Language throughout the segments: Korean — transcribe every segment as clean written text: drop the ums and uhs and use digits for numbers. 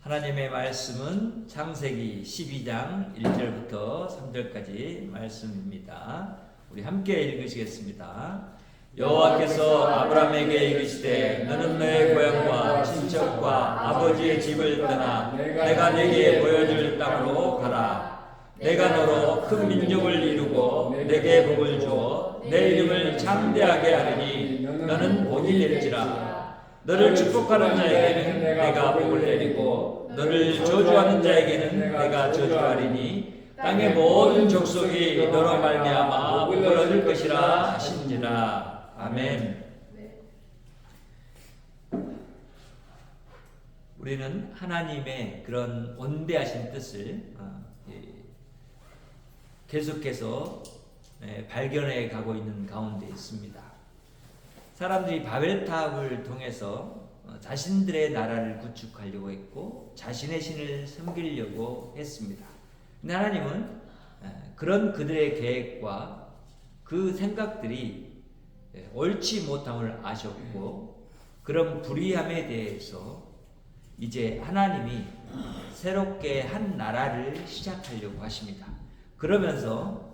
하나님의 말씀은 창세기 12장 1절부터 3절까지 말씀입니다. 우리 함께 읽으시겠습니다. 여호와께서 아브라함에게 이르시되 너는 너의 고향과 친척과 아버지의 집을 떠나 내가 네게 보여줄 땅으로 가라. 내가 너로 큰 민족을 이루고 내게 복을 주어 내 이름을 창대하게 하리니 너는 복이 될지라. 너를 축복하는 자에게는 내가 복을 내리고 너를 저주하는 자에게는 내가 저주하리니 땅의 모든 족속이 너로 말미암아 복을 얻을 것이라 하신지라. 아멘. 우리는 하나님의 그런 원대하신 뜻을 계속해서 발견해 가고 있는 가운데 있습니다. 사람들이 바벨탑을 통해서 자신들의 나라를 구축하려고 했고 자신의 신을 섬기려고 했습니다. 근데 하나님은 그런 그들의 계획과 그 생각들이 옳지 못함을 아셨고 그런 불의함에 대해서 이제 하나님이 새롭게 한 나라를 시작하려고 하십니다. 그러면서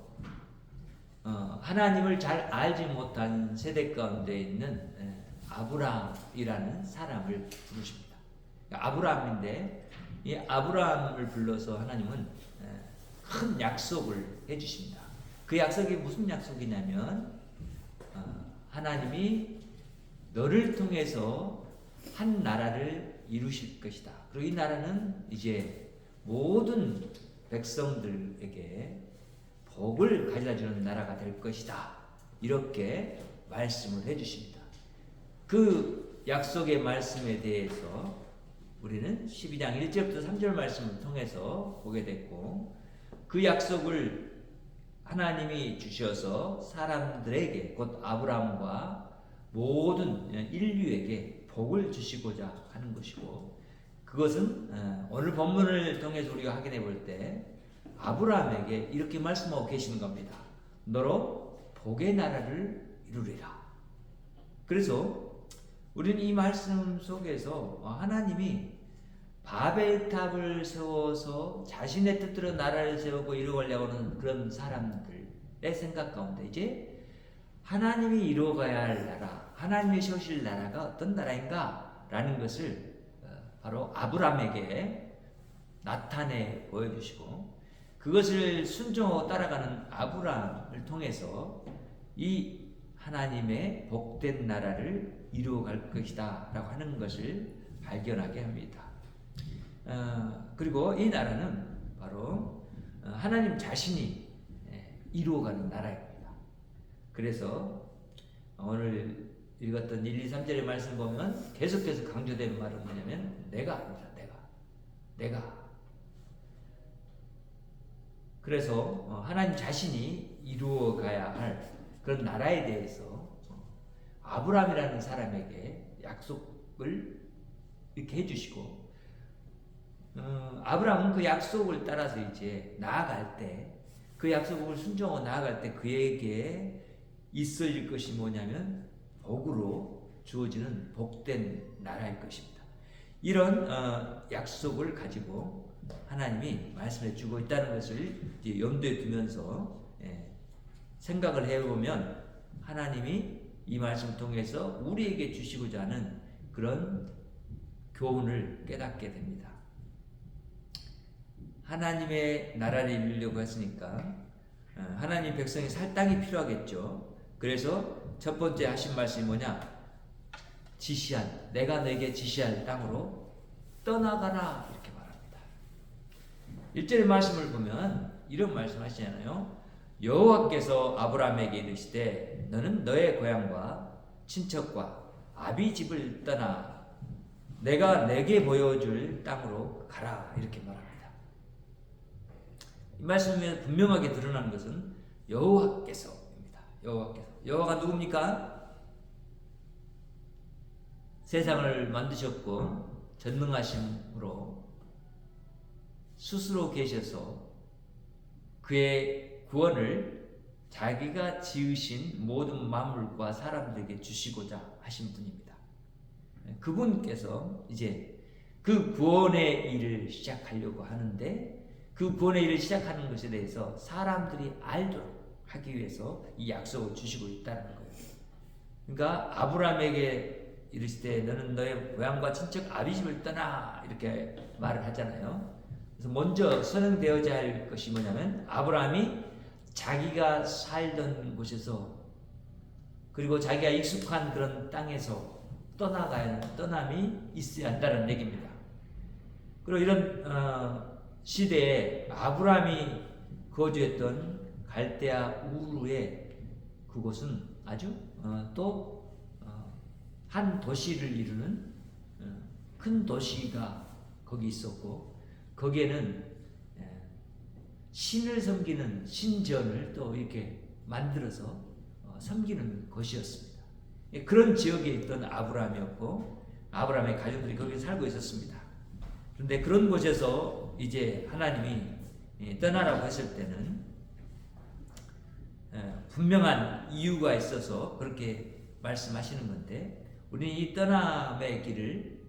하나님을 잘 알지 못한 세대 가운데 있는 아브라함이라는 사람을 부르십니다. 아브라함인데 이 아브라함을 불러서 하나님은 큰 약속을 해주십니다. 그 약속이 무슨 약속이냐면 하나님이 너를 통해서 한 나라를 이루실 것이다. 그리고 이 나라는 이제 모든 백성들에게 복을 가져다주는 나라가 될 것이다. 이렇게 말씀을 해주십니다. 그 약속의 말씀에 대해서 우리는 12장 1절부터 3절 말씀을 통해서 보게 됐고 그 약속을 하나님이 주셔서 사람들에게 곧 아브라함과 모든 인류에게 복을 주시고자 하는 것이고 그것은 오늘 본문을 통해서 우리가 확인해 볼 때 아브라함에게 이렇게 말씀하고 계시는 겁니다. 너로 복의 나라를 이루리라. 그래서 우리는 이 말씀 속에서 하나님이 바벨탑을 세워서 자신의 뜻대로 나라를 세우고 이루려고 하는 그런 사람들의 생각 가운데 이제 하나님이 이루어가야 할 나라, 하나님이 세우실 나라가 어떤 나라인가 라는 것을 바로 아브라함에게 나타내 보여주시고 그것을 순종하고 따라가는 아브라함을 통해서 이 하나님의 복된 나라를 이루어갈 것이다 라고 하는 것을 발견하게 합니다. 그리고 이 나라는 바로 하나님 자신이 이루어가는 나라입니다. 그래서 오늘 읽었던 1, 2, 3절의 말씀 보면 계속해서 강조되는 말은 뭐냐면 내가 아니다. 내가 그래서 하나님 자신이 이루어가야 할 그런 나라에 대해서 아브라함이라는 사람에게 약속을 이렇게 해주시고 아브라함은 그 약속을 따라서 이제 나아갈 때 그 약속을 순종하고 나아갈 때 그에게 있을 것이 뭐냐면 복으로 주어지는 복된 나라일 것입니다. 이런 약속을 가지고 하나님이 말씀해 주고 있다는 것을 이제 염두에 두면서 생각을 해보면 하나님이 이 말씀을 통해서 우리에게 주시고자 하는 그런 교훈을 깨닫게 됩니다. 하나님의 나라를 이루려고 했으니까 하나님 백성이 살 땅이 필요하겠죠. 그래서 첫 번째 하신 말씀이 뭐냐? 내가 너에게 지시할 땅으로 떠나가라 이렇게 말합니다. 1절의 말씀을 보면 이런 말씀 하시잖아요. 여호와께서 아브라함에게 이르시되 너는 너의 고향과 친척과 아비 집을 떠나 내가 내게 보여줄 땅으로 가라 이렇게 말합니다. 이 말씀에 분명하게 드러나는 것은 여호와께서입니다. 여호와가 누굽니까? 세상을 만드셨고 전능하심으로 스스로 계셔서 그의 구원을 자기가 지으신 모든 만물과 사람들에게 주시고자 하신 분입니다. 그분께서 이제 그 구원의 일을 시작하려고 하는데 그 구원의 일을 시작하는 것에 대해서 사람들이 알도록 하기 위해서 이 약속을 주시고 있다는 거예요. 그러니까 아브라함에게 이르실 때 너는 너의 고향과 친척 아비집을 떠나 이렇게 말을 하잖아요. 그래서 먼저 선언되어야 할 것이 뭐냐면 아브라함이 자기가 살던 곳에서 그리고 자기가 익숙한 그런 땅에서 떠남이 있어야 한다는 얘기입니다. 그리고 이런 시대에 아브라함이 거주했던 갈대아 우르의 그곳은 아주 또 한 도시를 이루는 큰 도시가 거기 있었고 거기에는 신을 섬기는 신전을 또 이렇게 만들어서 섬기는 곳이었습니다. 그런 지역에 있던 아브라함이었고 아브라함의 가족들이 거기 살고 있었습니다. 그런데 그런 곳에서 이제 하나님이 떠나라고 했을 때는 분명한 이유가 있어서 그렇게 말씀하시는 건데 우리는 이 떠남의 길을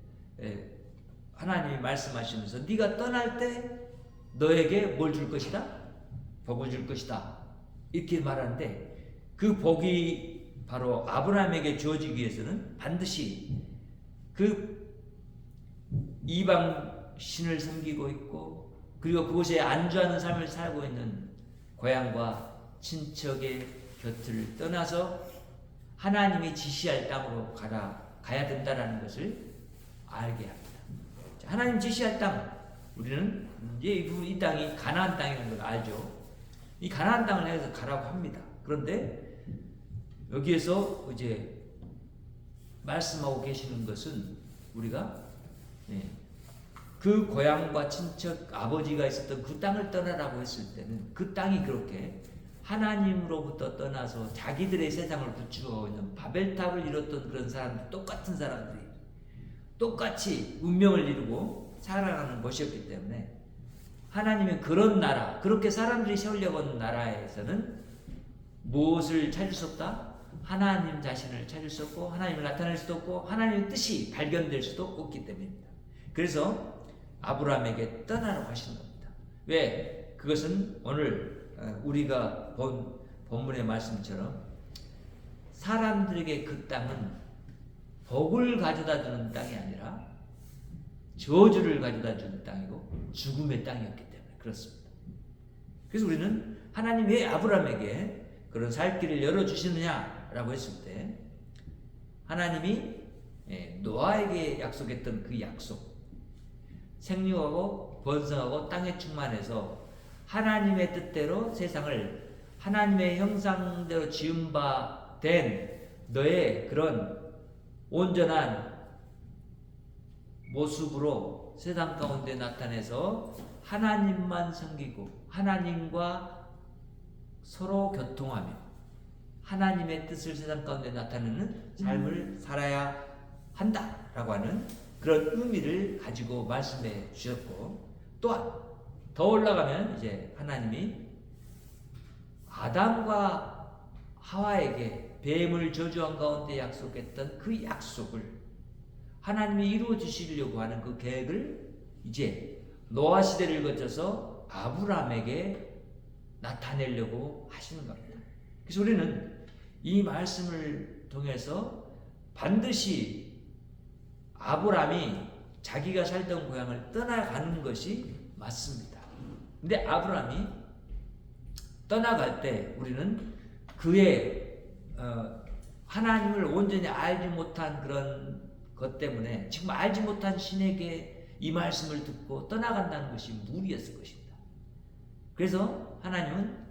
하나님이 말씀하시면서 네가 떠날 때 너에게 뭘 줄 것이다? 복을 줄 것이다. 이렇게 말하는데 그 복이 바로 아브라함에게 주어지기 위해서는 반드시 그 이방 신을 섬기고 있고 그리고 그곳에 안주하는 삶을 살고 있는 고향과 친척의 곁을 떠나서 하나님이 지시할 땅으로 가야 된다는 것을 알게 합니다. 하나님 지시할 땅, 우리는 이제 이 땅이 가나안 땅이라는 걸 알죠. 이 가나안 땅을 향해서 가라고 합니다. 그런데 여기에서 이제 말씀하고 계시는 것은 우리가 그 고향과 친척 아버지가 있었던 그 땅을 떠나라고 했을 때는 그 땅이 그렇게 하나님으로부터 떠나서 자기들의 세상을 구축하고 있는 바벨탑을 이뤘던 그런 사람들, 똑같은 사람들이 똑같이 운명을 이루고 살아가는 것이었기 때문에 하나님의 그런 나라, 그렇게 사람들이 세우려고 하는 나라에서는 무엇을 찾을 수 없다? 하나님 자신을 찾을 수 없고 하나님을 나타낼 수도 없고 하나님의 뜻이 발견될 수도 없기 때문입니다. 그래서 아브라함에게 떠나라고 하시는 겁니다. 왜? 그것은 오늘 우리가 본 본문의 말씀처럼 사람들에게 그 땅은 복을 가져다 주는 땅이 아니라 저주를 가져다 주는 땅이고 죽음의 땅이었기 때문에 그렇습니다. 그래서 우리는 하나님 왜 아브라함에게 그런 살 길을 열어주시느냐라고 했을 때 하나님이 노아에게 약속했던 그 약속, 생육하고 번성하고 땅에 충만해서 하나님의 뜻대로 세상을 하나님의 형상대로 지은 바 된 너의 그런 온전한 모습으로 세상 가운데 나타내서 하나님만 섬기고 하나님과 서로 교통하며 하나님의 뜻을 세상 가운데 나타내는 삶을 살아야 한다라고 하는 그런 의미를 가지고 말씀해 주셨고 또한 더 올라가면 이제 하나님이 아담과 하와에게 뱀을 저주한 가운데 약속했던 그 약속을 하나님이 이루어 주시려고 하는 그 계획을 이제 노아 시대를 거쳐서 아브라함에게 나타내려고 하시는 겁니다. 그래서 우리는 이 말씀을 통해서 반드시 아브라함이 자기가 살던 고향을 떠나가는 것이 맞습니다. 근데 아브라함이 떠나갈 때 우리는 그의 하나님을 온전히 알지 못한 그런 것 때문에 지금 알지 못한 신에게 이 말씀을 듣고 떠나간다는 것이 무리였을 것입니다. 그래서 하나님은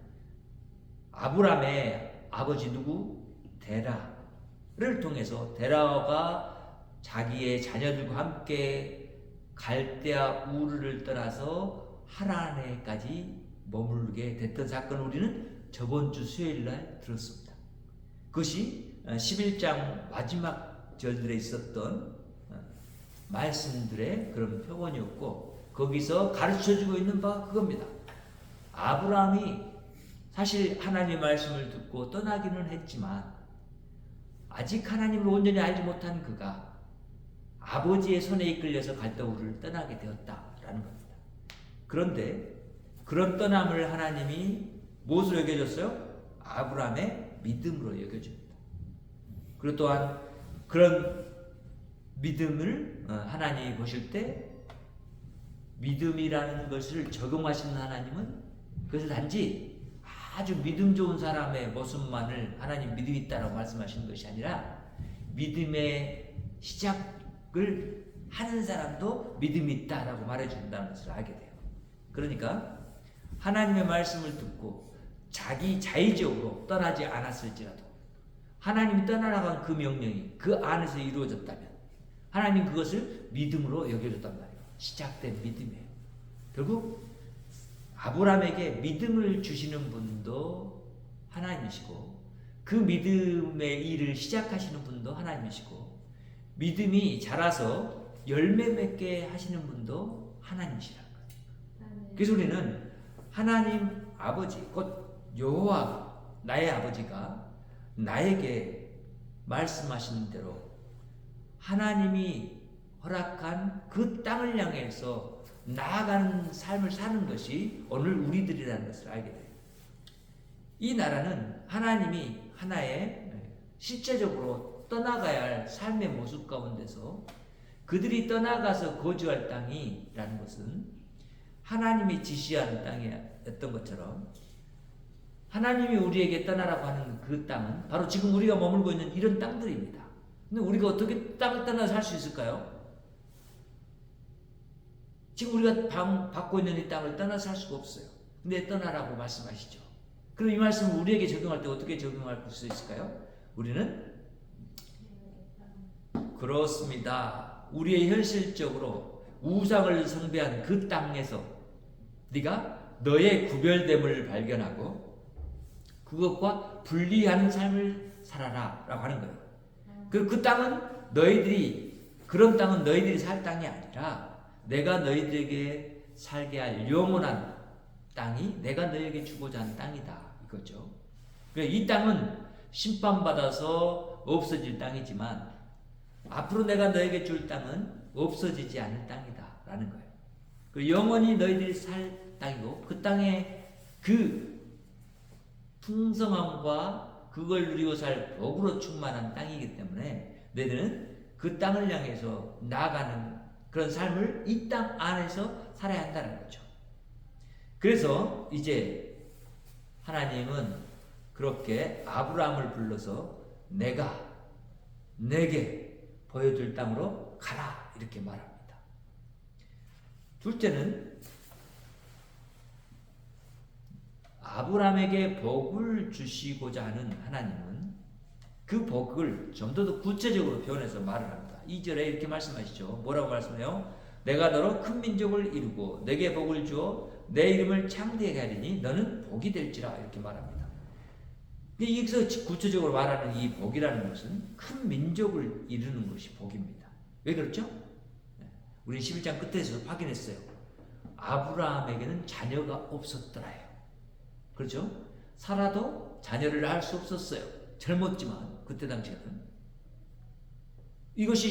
아브라함의 아버지 누구? 데라를 통해서 데라가 자기의 자녀들과 함께 갈대아 우르를 떠나서 하란에까지 머물게 됐던 사건을 우리는 저번 주 수요일 날 들었습니다. 그것이 11장 마지막 절들에 있었던 말씀들의 그런 표본이었고 거기서 가르쳐주고 있는 바가 그겁니다. 아브라함이 사실 하나님의 말씀을 듣고 떠나기는 했지만 아직 하나님을 온전히 알지 못한 그가 아버지의 손에 이끌려서 갈대우를 떠나게 되었다라는 겁니다. 그런데 그런 떠남을 하나님이 무엇으로 여겨줬어요? 아브라함의 믿음으로 여겨줍니다. 그리고 또한 그런 믿음을 하나님이 보실 때 믿음이라는 것을 적용하시는 하나님은 그것을 단지 아주 믿음 좋은 사람의 모습만을 하나님 믿음 있다라고 말씀하시는 것이 아니라 믿음의 시작을 하는 사람도 믿음이 있다라고 말해준다는 것을 알게 돼요. 그러니까 하나님의 말씀을 듣고 자기 자의적으로 떠나지 않았을지라도 하나님이 떠나라고 한 그 명령이 그 안에서 이루어졌다면 하나님 그것을 믿음으로 여겨줬단 말이에요. 시작된 믿음이에요. 결국 아브라함에게 믿음을 주시는 분도 하나님이시고 그 믿음의 일을 시작하시는 분도 하나님이시고 믿음이 자라서 열매 맺게 하시는 분도 하나님이시라는 거예요. 그래서 우리는 하나님 아버지 곧 여호와 나의 아버지가 나에게 말씀하시는 대로 하나님이 허락한 그 땅을 향해서 나아가는 삶을 사는 것이 오늘 우리들이라는 것을 알게 돼요. 이 나라는 하나님이 하나의 실제적으로 떠나가야 할 삶의 모습 가운데서 그들이 떠나가서 거주할 땅이라는 것은 하나님이 지시한 땅이었던 것처럼 하나님이 우리에게 떠나라고 하는 그 땅은 바로 지금 우리가 머물고 있는 이런 땅들입니다. 근데 우리가 어떻게 땅을 떠나 살 수 있을까요? 지금 우리가 받고 있는 이 땅을 떠나 살 수가 없어요. 근데 떠나라고 말씀하시죠. 그럼 이 말씀을 우리에게 적용할 때 어떻게 적용할 수 있을까요? 우리는 그렇습니다. 우리의 현실적으로 우상을 숭배한 그 땅에서 네가 너의 구별됨을 발견하고 그것과 분리하는 삶을 살아라 라고 하는 거예요. 그 땅은 그런 땅은 너희들이 살 땅이 아니라 내가 너희들에게 살게 할 영원한 땅이 내가 너희에게 주고자 하는 땅이다 이거죠. 이 땅은 심판받아서 없어질 땅이지만 앞으로 내가 너에게 줄 땅은 없어지지 않을 땅이다 라는 거예요. 영원히 너희들이 살 땅이고 그 땅의 그 풍성함과 그걸 누리고 살 복으로 충만한 땅이기 때문에 너희들은 그 땅을 향해서 나아가는 그런 삶을 이 땅 안에서 살아야 한다는 거죠. 그래서 이제 하나님은 그렇게 아브라함을 불러서 내가 내게 보여줄 땅으로 가라 이렇게 말합니다. 둘째는 아브라함에게 복을 주시고자 하는 하나님은 그 복을 좀 더 구체적으로 표현해서 말을 합니다. 2절에 이렇게 말씀하시죠. 뭐라고 말씀해요? 내가 너로 큰 민족을 이루고 내게 복을 주어 내 이름을 창대하게 하리니 너는 복이 될지라 이렇게 말합니다. 여기서 구체적으로 말하는 이 복이라는 것은 큰 민족을 이루는 것이 복입니다. 왜 그렇죠? 우리 11장 끝에서 확인했어요. 아브라함에게는 자녀가 없었더라요. 그렇죠? 살아도 자녀를 낳을 수 없었어요. 젊었지만 그때 당시에는. 이것이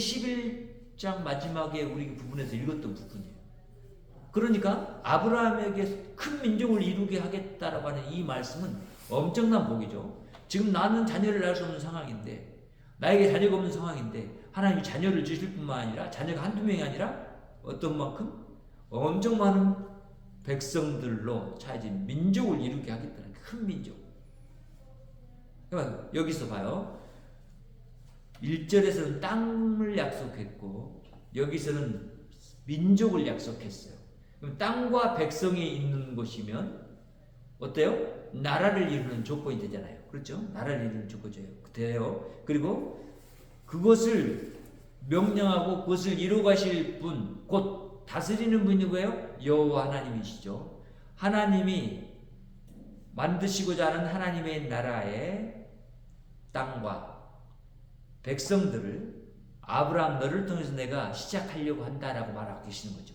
11장 마지막에 우리 부분에서 읽었던 부분이에요. 그러니까 아브라함에게 큰 민족을 이루게 하겠다라고 하는 이 말씀은 엄청난 복이죠. 지금 나는 자녀를 낳을 수 없는 상황인데 나에게 자녀가 없는 상황인데 하나님이 자녀를 주실 뿐만 아니라 자녀가 한두 명이 아니라 어떤 만큼 엄청 많은 백성들로 차진 민족을 이루게 하겠다는 큰 민족. 그러니까 여기서 봐요. 1절에서는 땅을 약속했고 여기서는 민족을 약속했어요. 그럼 땅과 백성이 있는 곳이면 어때요? 나라를 이루는 조건이 되잖아요. 그렇죠? 나라를 이루는 조건이 돼요. 그리고 그것을 명령하고 그것을 이루가실 분, 곧 다스리는 분이 누구예요? 여호와 하나님이시죠. 하나님이 만드시고자 하는 하나님의 나라의 땅과 백성들을 아브라함 너를 통해서 내가 시작하려고 한다라고 말하고 계시는 거죠.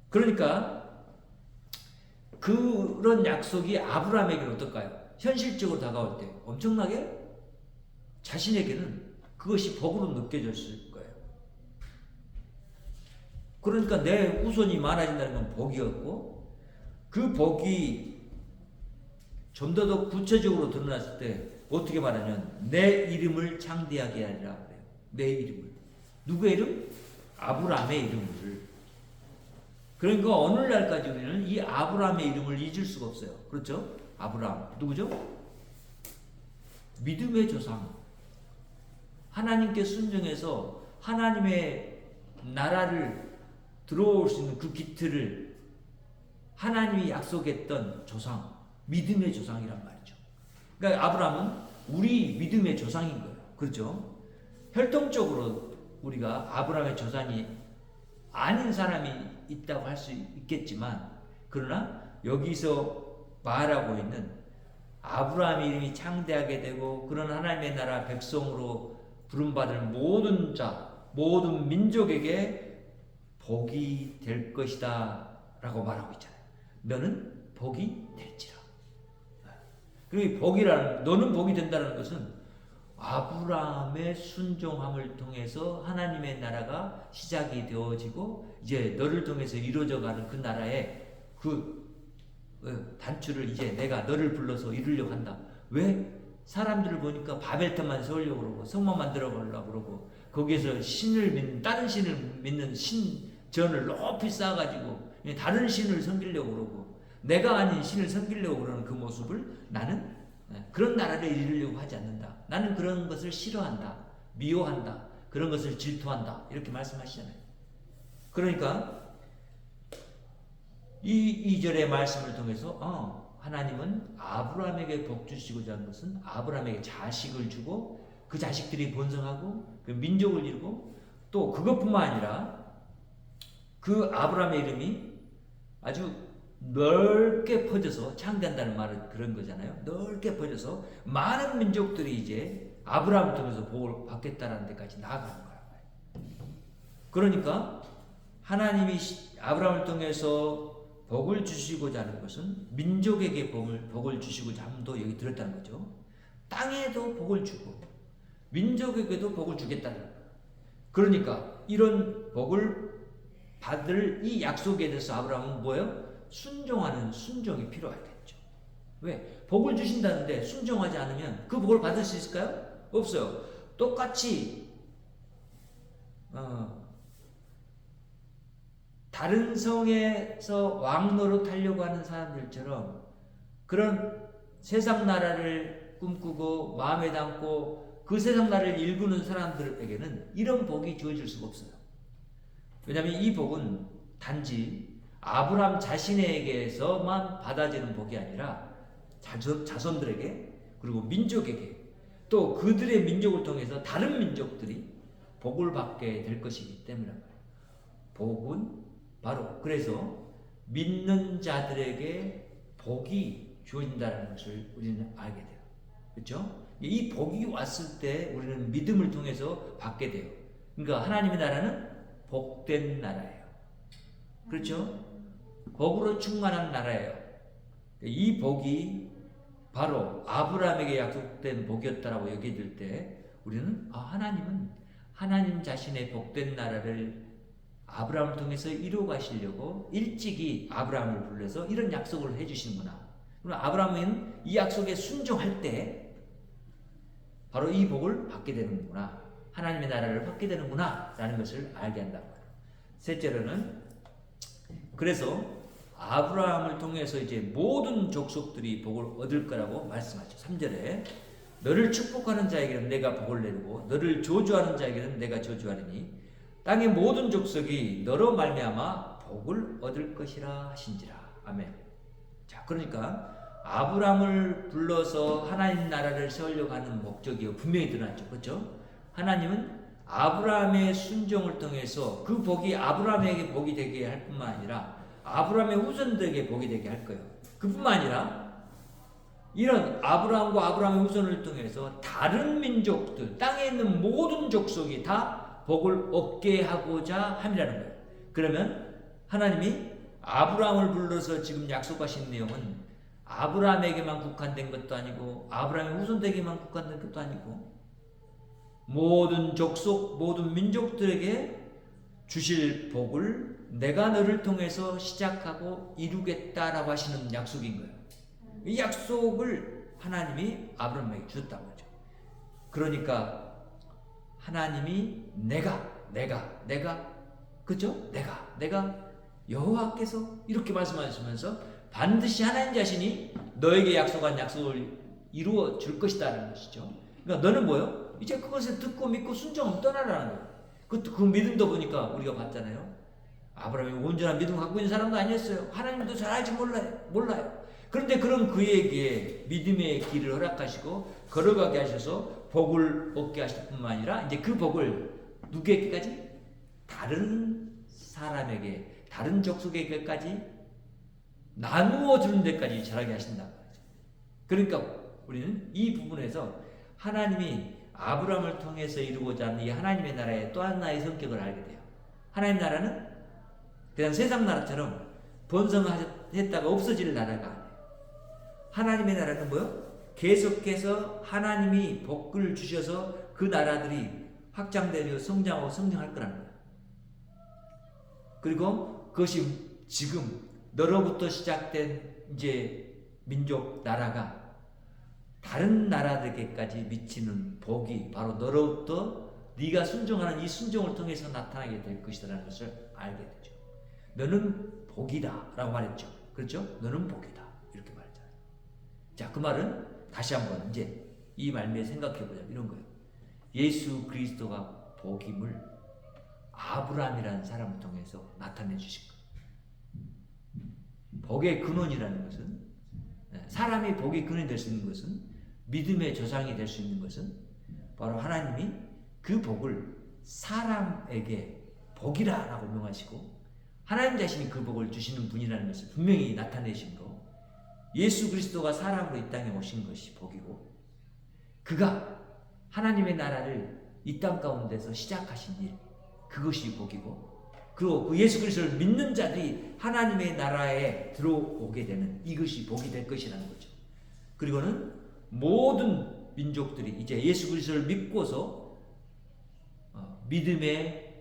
그러니까 그런 약속이 아브라함에게는 어떨까요? 현실적으로 다가올 때 엄청나게 자신에게는 그것이 복으로 느껴졌을 거예요. 그러니까 내 후손이 많아진다는 건 복이었고, 그 복이 좀 더 구체적으로 드러났을 때 어떻게 말하냐면 내 이름을 창대하게 하리라 그래요. 내 이름을. 누구의 이름? 아브라함의 이름을. 그러니까 오늘날까지 우리는 이 아브라함의 이름을 잊을 수가 없어요. 그렇죠? 아브라함 누구죠? 믿음의 조상. 하나님께 순종해서 하나님의 나라를 들어올 수 있는 그 기틀을 하나님이 약속했던 조상, 믿음의 조상이란 말이죠. 그러니까 아브라함은 우리 믿음의 조상인 거예요. 그렇죠? 혈통적으로 우리가 아브라함의 조상이 아닌 사람이 있다고 할 수 있겠지만, 그러나 여기서 말하고 있는 아브라함의 이름이 창대하게 되고 그런 하나님의 나라 백성으로 부름받을 모든 자, 모든 민족에게 복이 될 것이다 라고 말하고 있잖아요. 너는 복이 될지라. 그리고 복이라는, 너는 복이 된다는 것은 아브라함의 순종함을 통해서 하나님의 나라가 시작이 되어지고 이제 너를 통해서 이루어져가는 그 나라의 그 단추를 이제 내가 너를 불러서 이루려고 한다. 왜? 사람들을 보니까 바벨탑만 세우려고 그러고 성만 만들어 보려고 그러고 거기에서 신을 믿는, 다른 신을 믿는 신전을 높이 쌓아가지고 다른 신을 섬기려고 그러고 내가 아닌 신을 섬기려고 그러는 그 모습을 나는 그런 나라를 이루려고 하지 않는다. 나는 그런 것을 싫어한다. 미워한다. 그런 것을 질투한다. 이렇게 말씀하시잖아요. 그러니까 이 2절의 말씀을 통해서 하나님은 아브라함에게 복 주시고자 하는 것은 아브라함에게 자식을 주고 그 자식들이 번성하고 그 민족을 이루고 또 그것뿐만 아니라 그 아브라함의 이름이 아주 넓게 퍼져서, 창대한다는 말은 그런 거잖아요. 넓게 퍼져서 많은 민족들이 이제 아브라함을 통해서 복을 받겠다라는 데까지 나아가는 거란 말이에요. 그러니까 하나님이 아브라함을 통해서 복을 주시고자 하는 것은 민족에게 복을 주시고자 함도 여기 들었다는 거죠. 땅에도 복을 주고 민족에게도 복을 주겠다는 거예요. 그러니까 이런 복을 받을 이 약속에 대해서 아브라함은 뭐예요? 순종하는 순종이 필요하겠죠. 왜? 복을 주신다는데 순종하지 않으면 그 복을 받을 수 있을까요? 없어요. 똑같이 다른 성에서 왕 노릇하려고 하는 사람들처럼 그런 세상 나라를 꿈꾸고 마음에 담고 그 세상 나라를 일구는 사람들에게는 이런 복이 주어질 수가 없어요. 왜냐하면 이 복은 단지 아브라함 자신에게서만 받아지는 복이 아니라 자손들에게 그리고 민족에게 또 그들의 민족을 통해서 다른 민족들이 복을 받게 될 것이기 때문이란 말이에요. 복은 바로 그래서 믿는 자들에게 복이 주어진다는 것을 우리는 알게 돼요. 그렇죠? 이 복이 왔을 때 우리는 믿음을 통해서 받게 돼요. 그러니까 하나님의 나라는 복된 나라예요. 그렇죠? 복으로 충만한 나라예요. 이 복이 바로 아브라함에게 약속된 복이었다라고 얘기해 때 우리는 하나님은 하나님 자신의 복된 나라를 아브라함을 통해서 이루어 가시려고 일찍이 아브라함을 불러서 이런 약속을 해 주시는구나. 그럼 아브라함은 이 약속에 순종할 때 바로 이 복을 받게 되는구나. 하나님의 나라를 받게 되는구나 라는 것을 알게 한다고 해요. 셋째로는 그래서 아브라함을 통해서 이제 모든 족속들이 복을 얻을 거라고 말씀하죠. 3절에 너를 축복하는 자에게는 내가 복을 내리고 너를 저주하는 자에게는 내가 저주하리니 땅의 모든 족속이 너로 말미암아 복을 얻을 것이라 하신지라. 아멘. 자, 그러니까 아브라함을 불러서 하나님 나라를 세우려고 하는 목적이 분명히 드러났죠. 그렇죠? 하나님은 아브라함의 순종을 통해서 그 복이 아브라함에게 복이 되게 할 뿐만 아니라 아브라함의 후손들에게 복이 되게 할 거예요. 그뿐만 아니라 이런 아브라함과 아브라함의 후손을 통해서 다른 민족들, 땅에 있는 모든 족속이 다 복을 얻게 하고자 함이라는 거예요. 그러면 하나님이 아브라함을 불러서 지금 약속하신 내용은 아브라함에게만 국한된 것도 아니고 아브라함의 후손들에게만 국한된 것도 아니고 모든 족속, 모든 민족들에게 주실 복을 내가 너를 통해서 시작하고 이루겠다라고 하시는 약속인 거예요. 이 약속을 하나님이 아브라함에게 주었다고 하죠. 그러니까 하나님이 내가 그죠? 내가 여호와께서 이렇게 말씀하시면서 반드시 하나님 자신이 너에게 약속한 약속을 이루어 줄 것이다라는 것이죠. 그러니까 너는 뭐요? 이제 그것을 듣고 믿고 순종하면 떠나라는 거예요. 그 믿음도 보니까 우리가 봤잖아요. 아브라함이 온전한 믿음 갖고 있는 사람도 아니었어요. 하나님도 잘 알지 몰라요. 그런데 그런 그에게 믿음의 길을 허락하시고 걸어가게 하셔서 복을 얻게 하실 뿐만 아니라 이제 그 복을 누구에게까지? 다른 사람에게, 다른 족속에게까지 나누어 주는 데까지 잘하게 하신다고 하죠. 그러니까 우리는 이 부분에서 하나님이 아브라함을 통해서 이루고자 하는 이 하나님의 나라의 또 하나의 성격을 알게 돼요. 하나님 나라는 그냥 세상 나라처럼 번성했다가 없어질 나라가 아니에요. 하나님의 나라는 뭐요? 계속해서 하나님이 복을 주셔서 그 나라들이 확장되며 성장할 거라는 거예요. 그리고 그것이 지금 너로부터 시작된 이제 민족 나라가 다른 나라들에게까지 미치는 복이 바로 너로부터 네가 순종하는 이 순종을 통해서 나타나게 될 것이라는 것을 알게 되죠. 너는 복이다 라고 말했죠. 그렇죠? 너는 복이다 이렇게 말했잖아요. 자, 그 말은 다시 한번 이제 이 말미에 생각해보자 이런 거예요. 예수 그리스도가 복임을 아브라함이라는 사람을 통해서 나타내 주신 거예요. 복의 근원이라는 것은, 사람이 복의 근원이 될 수 있는 것은, 믿음의 조상이 될 수 있는 것은 바로 하나님이 그 복을 사람에게 복이라고 명하시고 하나님 자신이 그 복을 주시는 분이라는 것을 분명히 나타내신 거. 예수 그리스도가 사람으로 이 땅에 오신 것이 복이고 그가 하나님의 나라를 이 땅 가운데서 시작하신 일, 그것이 복이고 그리고 그 예수 그리스도를 믿는 자들이 하나님의 나라에 들어오게 되는 이것이 복이 될 것이라는 거죠. 그리고는 모든 민족들이 이제 예수 그리스도를 믿고서 믿음의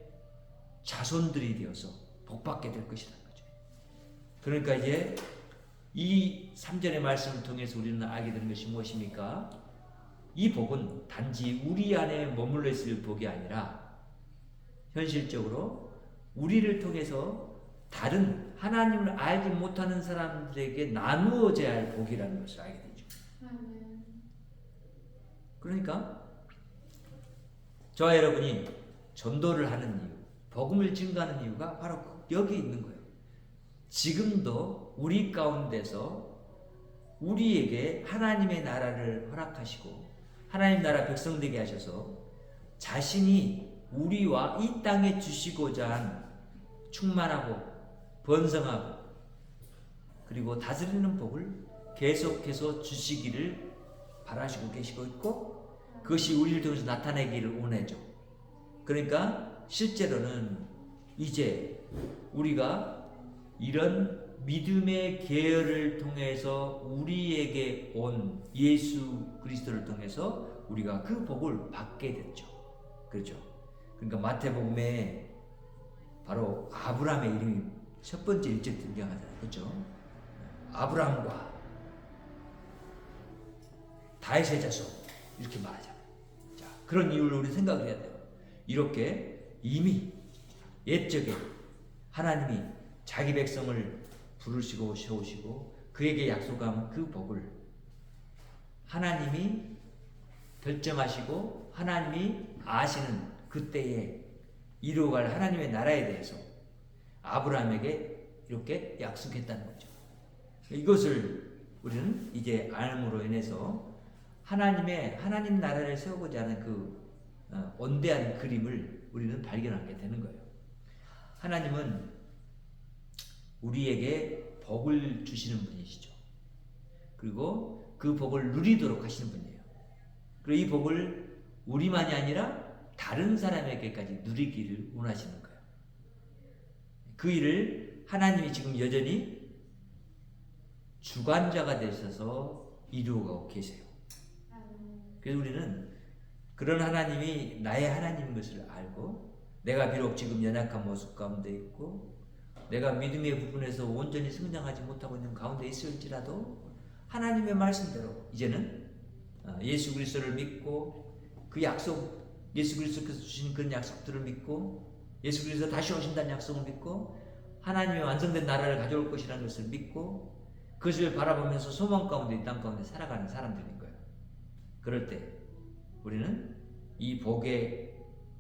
자손들이 되어서 복받게 될 것이라는 거죠. 그러니까 이제 이 3절의 말씀을 통해서 우리는 알게 되는 것이 무엇입니까? 이 복은 단지 우리 안에 머물러 있을 복이 아니라 현실적으로 우리를 통해서 다른 하나님을 알지 못하는 사람들에게 나누어져야 할 복이라는 것을 알게 되죠. 그러니까 저와 여러분이 전도를 하는 이유, 복음을 증거하는 이유가 바로 여기 있는 거예요. 지금도 우리 가운데서 우리에게 하나님의 나라를 허락하시고 하나님 나라 백성 되게 하셔서 자신이 우리와 이 땅에 주시고자 한 충만하고 번성하고 그리고 다스리는 복을 계속해서 주시기를 바라시고 계시고 있고 그것이 우리를 통해서 나타내기를 원하죠. 그러니까 실제로는 이제 우리가 이런 믿음의 계열을 통해서 우리에게 온 예수 그리스도를 통해서 우리가 그 복을 받게 됐죠. 그렇죠? 그러니까 마태복음에 바로 아브라함의 이름이 첫 번째 일절 등장하잖아요. 그렇죠? 아브라함과 다윗의 자손 이렇게 말하잖아요. 자, 그런 이유를 우리 생각을 해야 돼요. 이렇게 이미 옛적에 하나님이 자기 백성을 부르시고 세우시고 그에게 약속한 그 복을 하나님이 결정하시고 하나님이 아시는 그때에 이루어갈 하나님의 나라에 대해서 아브라함에게 이렇게 약속했다는 거죠. 이것을 우리는 이제 알므로 인해서 하나님 나라를 세우고자 하는 그 원대한 그림을 우리는 발견하게 되는 거예요. 하나님은 우리에게 복을 주시는 분이시죠. 그리고 그 복을 누리도록 하시는 분이에요. 그리고 이 복을 우리만이 아니라 다른 사람에게까지 누리기를 원하시는 거예요. 그 일을 하나님이 지금 여전히 주관자가 되셔서 이루어가고 계세요. 그래서 우리는 그런 하나님이 나의 하나님인 것을 알고 내가 비록 지금 연약한 모습 가운데 있고 내가 믿음의 부분에서 온전히 성장하지 못하고 있는 가운데 있을지라도 하나님의 말씀대로 이제는 예수 그리스도를 믿고 그 약속, 예수 그리스도께서 주신 그런 약속들을 믿고 예수 그리스도 다시 오신다는 약속을 믿고 하나님의 완성된 나라를 가져올 것이라는 것을 믿고 그것을 바라보면서 소망 가운데 이 땅 가운데 살아가는 사람들인 거예요. 그럴 때 우리는 이 복의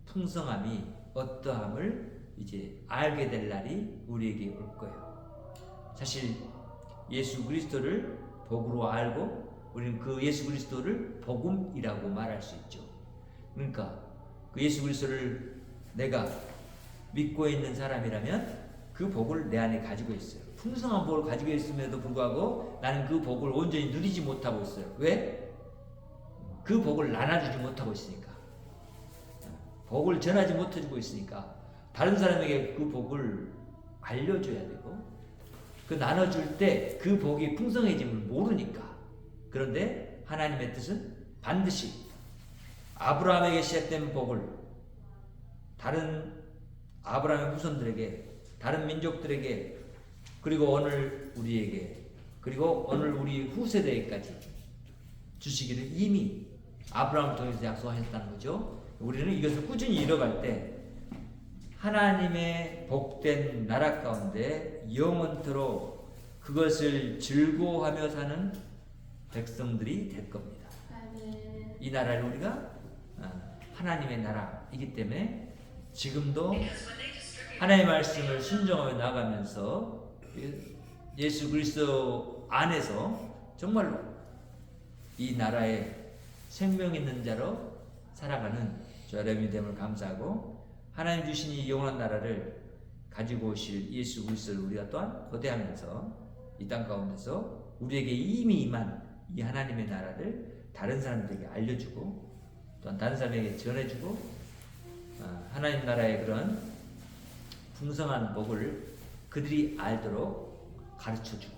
풍성함이 어떠함을 이제 알게 될 날이 우리에게 올 거예요. 사실 예수 그리스도를 복으로 알고 우리는 그 예수 그리스도를 복음이라고 말할 수 있죠. 그러니까 그 예수 그리스도를 내가 믿고 있는 사람이라면 그 복을 내 안에 가지고 있어요. 풍성한 복을 가지고 있음에도 불구하고 나는 그 복을 온전히 누리지 못하고 있어요. 왜? 그 복을 나눠주지 못하고 있으니까. 복을 전하지 못해주고 있으니까 다른 사람에게 그 복을 알려줘야 되고 그 나눠줄 때 그 복이 풍성해짐을 모르니까. 그런데 하나님의 뜻은 반드시 아브라함에게 시작된 복을 다른 아브라함의 후손들에게, 다른 민족들에게, 그리고 오늘 우리에게, 그리고 오늘 우리 후세대까지 주시기를 이미 아브라함을 통해서 약속하셨다는 거죠. 우리는 이것을 꾸준히 이뤄갈 때 하나님의 복된 나라 가운데 영원토록 그것을 즐거워하며 사는 백성들이 될 겁니다. 이 나라를 우리가 하나님의 나라이기 때문에 지금도 하나님의 말씀을 순종하며 나가면서 예수 그리스도 안에서 정말로 이 나라에 생명 있는 자로 살아가는 저 여러분이 됨을 감사하고 하나님 주신 이 영원한 나라를 가지고 오실 예수 그리스도를 우리가 또한 고대하면서 이 땅 가운데서 우리에게 이미 임한 이 하나님의 나라를 다른 사람들에게 알려주고 또한 다른 사람에게 전해주고 하나님 나라의 그런 풍성한 복을 그들이 알도록 가르쳐주고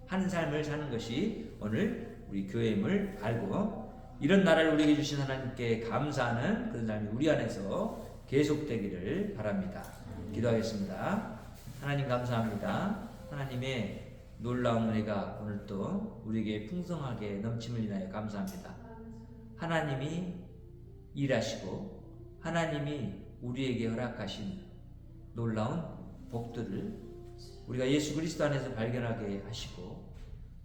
하는 삶을 사는 것이 오늘 우리 교회임을 알고 이런 나라를 우리에게 주신 하나님께 감사하는 그런 삶이 우리 안에서 계속되기를 바랍니다. 기도하겠습니다. 하나님 감사합니다. 하나님의 놀라운 은혜가 오늘 또 우리에게 풍성하게 넘침을 인하여 감사합니다. 하나님이 일하시고 하나님이 우리에게 허락하신 놀라운 복들을 우리가 예수 그리스도 안에서 발견하게 하시고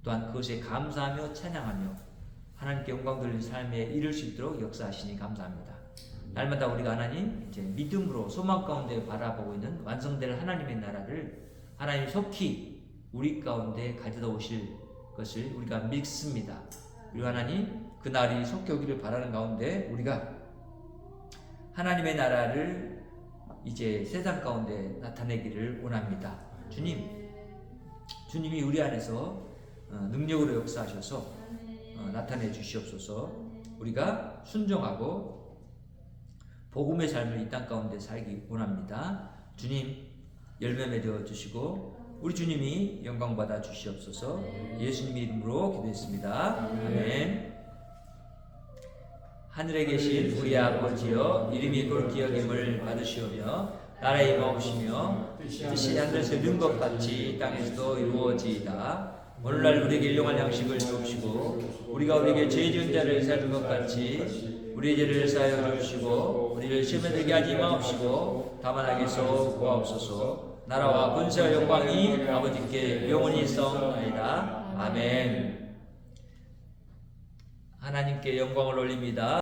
또한 그것에 감사하며 찬양하며 하나님께 영광 돌리는 삶에 이룰 수 있도록 역사하시니 감사합니다. 날마다 우리가 하나님 이제 믿음으로 소망 가운데 바라보고 있는 완성될 하나님의 나라를 하나님 속히 우리 가운데 가져다 오실 것을 우리가 믿습니다. 그리고 하나님 그 날이 속히 오기를 바라는 가운데 우리가 하나님의 나라를 이제 세상 가운데 나타내기를 원합니다. 주님이 우리 안에서 능력으로 역사하셔서 나타내 주시옵소서. 우리가 순종하고 복음의 삶을 이 땅 가운데 살기 원합니다. 주님 열매 맺어 주시고 우리 주님이 영광 받아 주시옵소서. 예수님의 이름으로 기도했습니다. 아멘. 하늘에 계신 우리 아버지여 이름이 곧 기억임을 받으시오며 나라의 임하옵시며 뜻이 하늘에서 이룬 것 같이 땅에서도 이루어지이다. 오늘날 우리에게 일용할 양식을 주옵시고 우리가 우리에게 죄 지은 자를 사하는 것 같이 우리의 죄를 사하여 주시고 우리를 시험에 들게 하지 마옵시고 다만 악에서 구하옵소서. 나라와 권세와 영광이 아버지께 영원히 있사옵나이다. 아멘. 하나님께 영광을 올립니다.